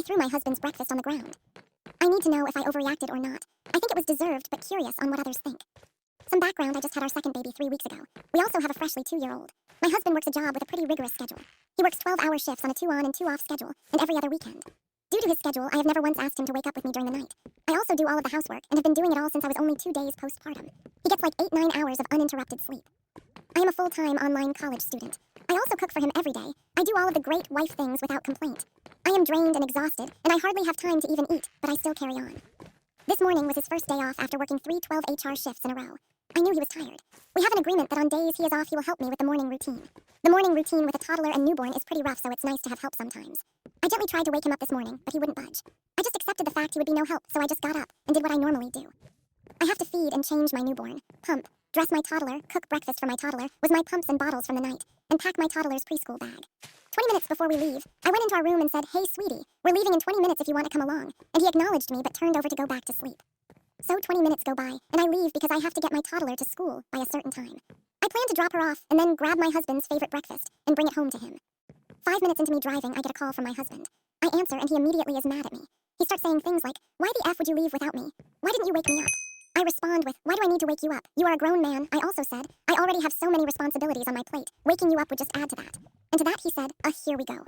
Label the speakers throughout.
Speaker 1: threw my husband's breakfast on the ground. I need to know if I overreacted or not. I think it was deserved, but curious on what others think. Some background: I just had our second baby 3 weeks ago. We also have a freshly 2-year-old. My husband works a job with a pretty rigorous schedule. He works 12-hour shifts on a 2 on and 2 off schedule, and every other weekend. Due to his schedule, I have never once asked him to wake up with me during the night. I also do all of the housework, and have been doing it all since I was only 2 days postpartum. He gets like 8-9 hours of uninterrupted sleep. I am a full-time online college student. I also cook for him every day. I do all of the great wife things without complaint. I am drained and exhausted, and I hardly have time to even eat, but I still carry on. This morning was his first day off after working 3 12-hour shifts in a row. I knew he was tired. We have an agreement that on days he is off, he will help me with the morning routine. The morning routine with a toddler and newborn is pretty rough, so it's nice to have help sometimes. I gently tried to wake him up this morning, but he wouldn't budge. I just accepted the fact he would be no help, so I just got up and did what I normally do. I have to feed and change my newborn, pump, dress my toddler, cook breakfast for my toddler, was my pumps and bottles from the night, and pack my toddler's preschool bag. 20 minutes before we leave, I went into our room and said, "Hey, sweetie, we're leaving in 20 minutes if you want to come along," and he acknowledged me but turned over to go back to sleep. So 20 minutes go by, and I leave because I have to get my toddler to school by a certain time. I plan to drop her off and then grab my husband's favorite breakfast and bring it home to him. 5 minutes into me driving, I get a call from my husband. I answer and he immediately is mad at me. He starts saying things like, "Why the F would you leave without me? Why didn't you wake me up?" I respond with, "Why do I need to wake you up? You are a grown man." I also said, "I already have so many responsibilities on my plate. Waking you up would just add to that." And to that he said, "Here we go."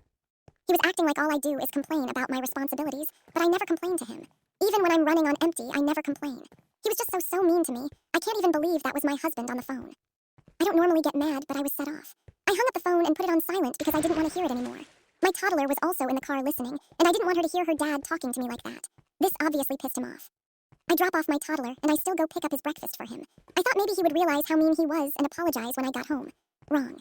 Speaker 1: He was acting like all I do is complain about my responsibilities, but I never complain to him. Even when I'm running on empty, I never complain. He was just so mean to me. I can't even believe that was my husband on the phone. I don't normally get mad, but I was set off. I hung up the phone and put it on silent because I didn't want to hear it anymore. My toddler was also in the car listening, and I didn't want her to hear her dad talking to me like that. This obviously pissed him off. I drop off my toddler, and I still go pick up his breakfast for him. I thought maybe he would realize how mean he was and apologize when I got home. Wrong.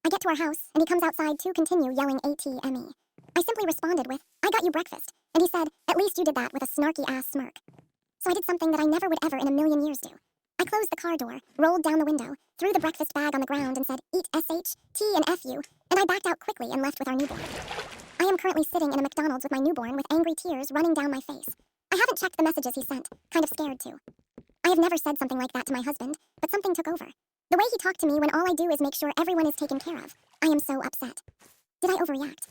Speaker 1: I get to our house, and he comes outside to continue yelling ATME. I simply responded with, "I got you breakfast," and he said, "At least you did that," with a snarky-ass smirk. So I did something that I never would ever in a million years do. I closed the car door, rolled down the window, threw the breakfast bag on the ground and said, "Eat SH, T and FU," and I backed out quickly and left with our newborn. I am currently sitting in a McDonald's with my newborn with angry tears running down my face. I haven't checked the messages he sent, kind of scared to. I have never said something like that to my husband, but something took over. The way he talked to me when all I do is make sure everyone is taken care of. I am so upset. Did I overreact?